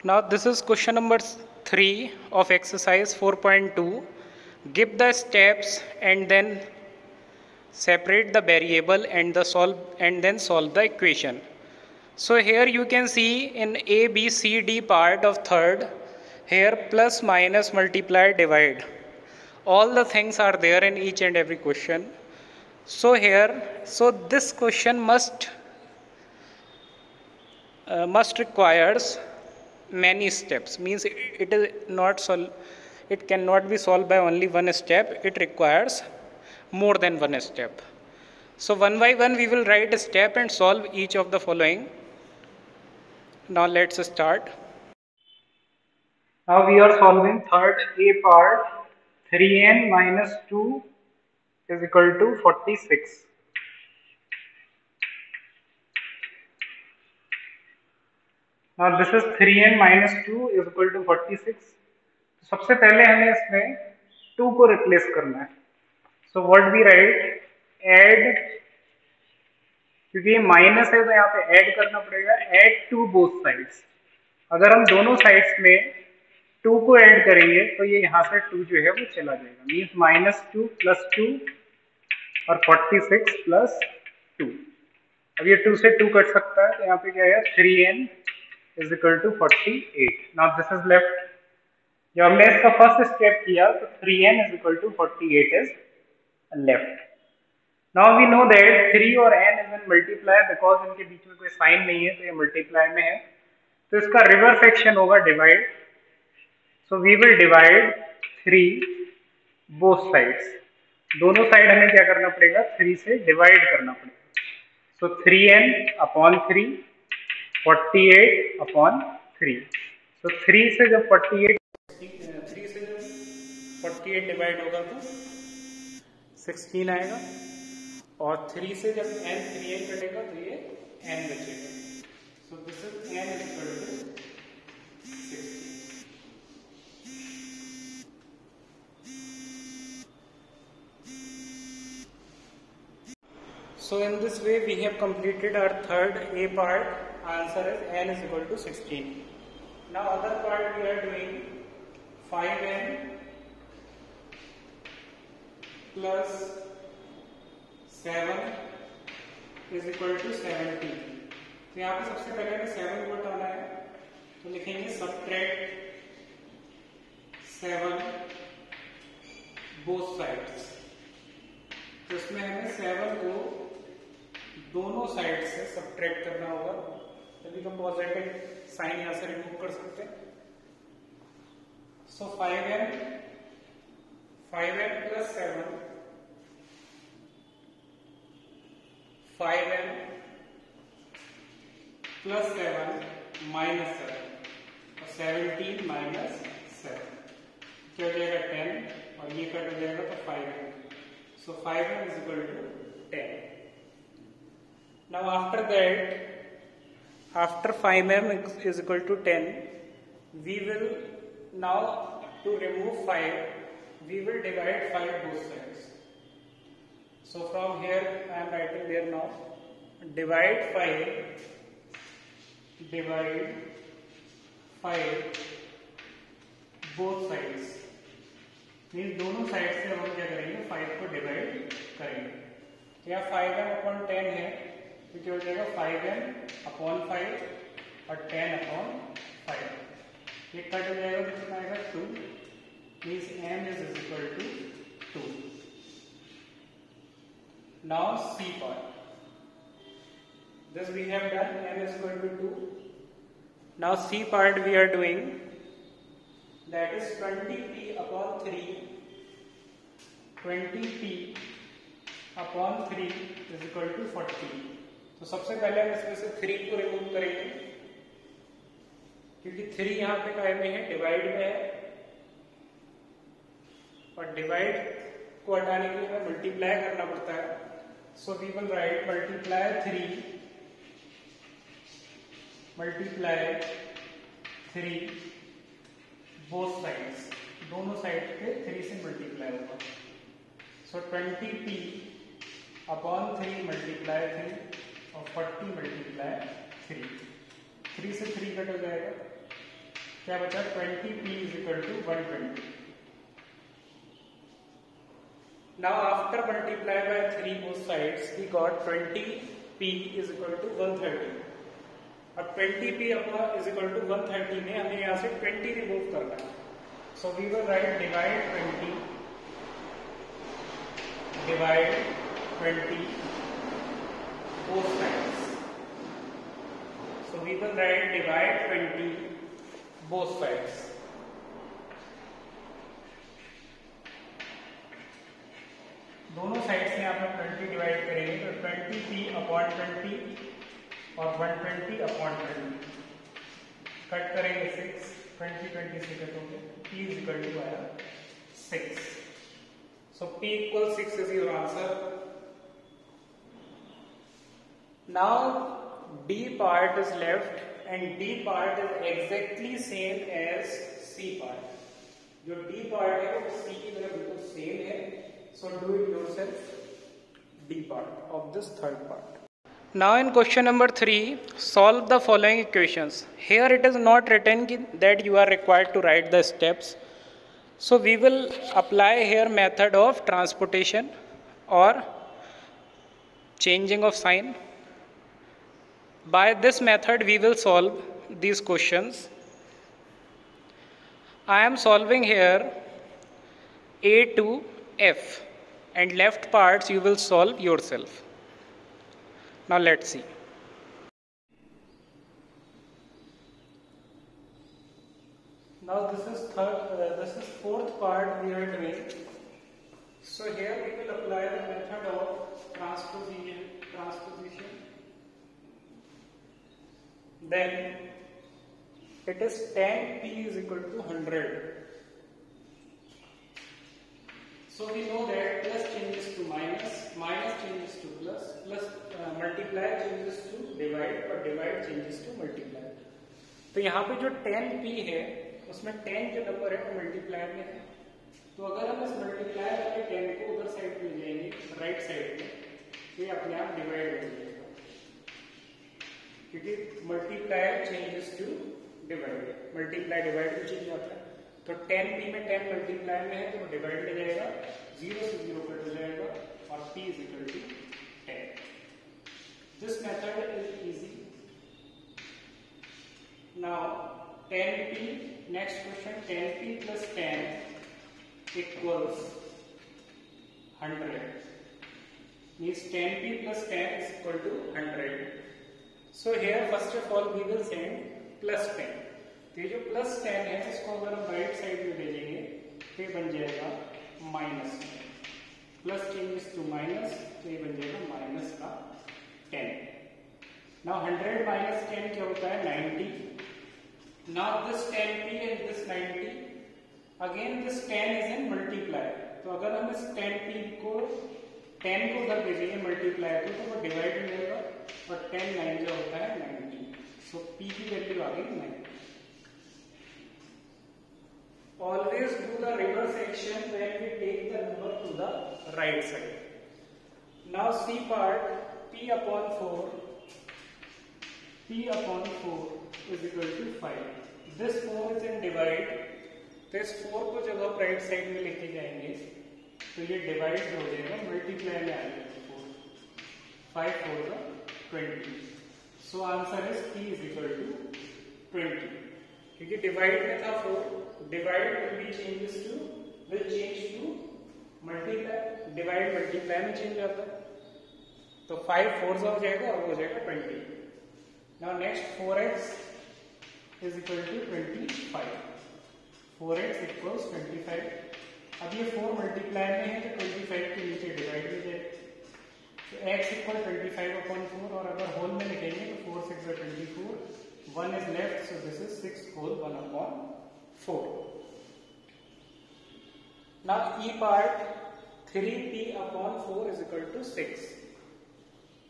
Now this is question number 3 of exercise 4.2. Give the steps and then separate the variable and then solve the equation. So here you can see in A, B, C, D part of third, here plus, minus, multiply, divide. All the things are there in each and every question. So this question must requires many steps, means it cannot be solved by only one step, it requires more than one step. So one by one we will write a step and solve each of the following. Now let's start. Now we are solving third A part. 3n minus 2 is equal to 46. Now this is 3n minus 2 is equal to 46. तो सबसे पहले हमें इसमें 2 को replace करना है. So what we write, add, क्योंकि ये माइनस है तो यहाँ पे ऐड करना पड़ेगा, ऐड टू बोथ साइड्स. अगर हम दोनों साइड्स में 2 को ऐड करेंगे तो ये यहाँ से 2 जो है वो चला जाएगा, मीन्स माइनस 2 प्लस 2 और 46 प्लस 2. अब ये 2 से 2 कट सकता है तो यहाँ पे क्या है, 3n is equal to 48. Now this is left. जब हमने इसका फर्स्ट स्टेप किया तो 3n is equal to 48 is left. Now we know that 3 और n is in multiply, because इनके बीच में कोई साइन नहीं है तो ये मल्टीप्लाई में है, तो इसका रिवर्स एक्शन होगा divide. So we will divide 3 both sides. दोनों साइड हमें क्या करना पड़ेगा, 3 से डिवाइड करना पड़ेगा. So 3n upon 3, 48 upon 3. तो 3 से जब 48 डिवाइड होगा तो 16 आएगा, और 3 से जब n कटेगा तो ये n बचेगा. So this is n is equal to 16. So in this way we have completed our third A part. Answer is n is equal to 16. Now other part we are doing 5n plus 7 is equal to 70. तो यहाँ पे सबसे पहले हमें 7 को हटाना है, तो लिखेंगे subtract 7 both sides. तो इसमें हमें 7 को दोनों साइड से सब्ट्रैक्ट करना होगा, तभी हम पॉजिटिव साइन यहां से रिमूव कर सकते हैं. सो 5n plus 7, 5n plus 7 minus 7, और 17 माइनस 7 क्या हो जाएगा 10, और ये कट हो जाएगा तो 5n. So 5n is equal to 10. Now after that, after 5m is equal to 10, we will now, to remove 5, we will divide 5 both sides. So from here I am writing there now, divide 5 both sides, means दोनों side से हम क्या करेंगे, 5 को divide करेंगे. यहाँ 5m upon 10 है, तो क्या हो जाएगा 5n अपॉन 5 और 10 अपॉन 5. ये कट हो जाएगा, कितना आएगा 2, means m is equal to 2. Now c part, this we have done, m is equal to 2. Now c part we are doing, that is 20p upon 3, 20p upon 3 is equal to 40. तो सबसे पहले हम इसमें से 3 को remove करेंगे, क्योंकि 3 यहाँ पे काय में है, डिवाइड में है, और डिवाइड को हटाने के लिए हमें मल्टीप्लाई करना पड़ता है. So we will write multiply 3 both sides, दोनों साइड पे 3 से मल्टीप्लाई होगा. सो 20p अपॉन 3 मल्टीप्लाई 3 और 40 मल्टीप्लाई 3. 3 से 3 कट हो जाएगा, क्या बचा 20p is equal to 120. Now after multiply by 3 both sides, we got 20p is equal to 130. अब 20p is equal to 130 में हमें यहाँ से 20 रिमूव करना है. So we will write divide 20 both sides. So we will write divide 20 both sides. दोनों sides में आप लोग 20 डिवाइड करेंगे तो 20p अपॉन 20 और 120 अपॉन 20 कट करेंगे 6, 20 से कटोगे, p इज इक्वल टू आया 6. So p equal 6 is your answer. Now d part is left and d part is exactly same as c part. जो d पार्ट है वो c की तरह बिल्कुल सेम है. So do it yourself, D part of this third part. Now in question number 3, solve the following equations. Here it is not written that you are required to write the steps. So we will apply here method of transportation or changing of sign. By this method we will solve these questions. I am solving here A to F. And left parts you will solve yourself. Now let's see. Now this is fourth part we are doing. So here we will apply the method of transposition. Then it is tan p is equal to 100. So we know that plus changes to minus, minus changes to plus, multiply changes to divide और divide changes to multiply. तो यहाँ पे जो tan p है उसमें tan जो number है वो मल्टीप्लाई में है. तो अगर हम इस मल्टीप्लाई वाले tan को उधर साइड में जाएंगे राइट साइड में तो ये अपने आप डिवाइड हो जाएगा क्योंकि multiply changes to divide. Multiply divide में चेंज होता है. तो 10p में 10 मल्टीप्लाई में है तो वो डिवाइड में जाएगा, 0 से 0 कट हो जाएगा और p is equal to 10. This method is easy. Now 10p, next question, 10p plus 10 equals 100 means 10p plus 10 is equal to 100. So here first of all we will send plus 10. तो ये जो plus 10 है इसको अगर हम right side में भेजेंगे तो ये बन जाएगा minus. Plus changes to minus तो ये बन जाएगा माइनस का 10. नाउ 100 माइनस 10 क्या होता है 90. Now this 10p and this 90 again this 10 is in multiply. तो अगर हम इस 10p को 10 को उधर भेजेंगे मल्टीप्लाई को तो वो डिवाइड हो जाएगा और 10 9 जो होता है 90. सो p की वैल्यू आ गई 90. Always do the reverse action when we take the number to the right side. Now C part p upon 4 is equal to 5. This 4 is in divide. तो इस 4 को जब आप राइट साइड में लेके जाएंगे तो ये डिवाइड हो जाएगा, मल्टीप्लाई में आएगा 4. 5 4 का 20. So answer is p is equal to 20. क्योंकि डिवाइड में था 4, divide will change to multiply. Divide multiply में चेंज आता है तो 5 4 हो जाएगा और हो जाएगा 20. Now next 4x is equal to 25. 4x equals 25. अब ये 4 मल्टीप्लाई में है तो 25 के नीचे डिवाइड हो जाएगा. तो x इक्वल 25 अपॉन 4 और अगर होल में लिखेंगे तो 4 6 24. 1 is left, so this is 6 whole 1 upon 4. Now E part 3p upon 4 is equal to 6.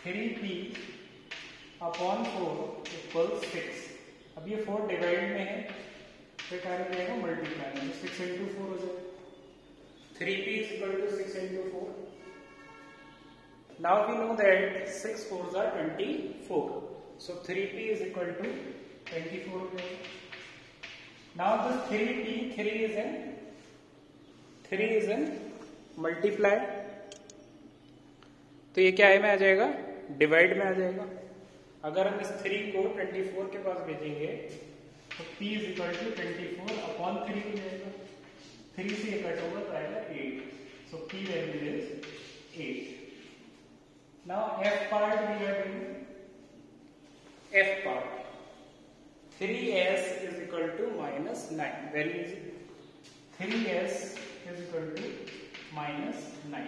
3p upon 4 equals 6. अब ये 4 डिवाइड में है तो क्या हो जाएगा मल्टीप्लाई में. 6 into 4 हो जाएगा. 3p is equal to 6 into 4. Now we know that 6 4s are 24. So 3p is equal to 24. Now this 3 is in multiply, तो ये क्या है में आ जाएगा, डिवाइड में आ जाएगा। अगर हम इस 3 को 24 के पास भेजेंगे तो p is equal to 24 upon 3 हो जाएगा, 3 से ये कट होगा तो आएगा 8, so p value is 8। Now f part we are doing, f part 3s is equal to minus 9, very easy, 3s is equal to minus 9।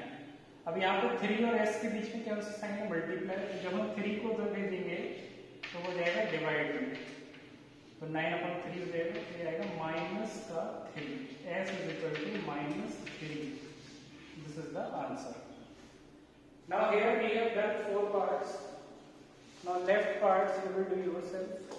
अब यहाँ पे 3 और s के बीच में क्या हो सकता है, मल्टीप्लाई, तो जब हम 3 को उधर भेज देंगे तो वो जाएगा डिवाइड में, तो 9/3 हो जाएगा, तो ये आएगा माइनस का 3, s is equal to minus 3, this is the answer। Now here we have done 4 parts, now left parts you will do yourself।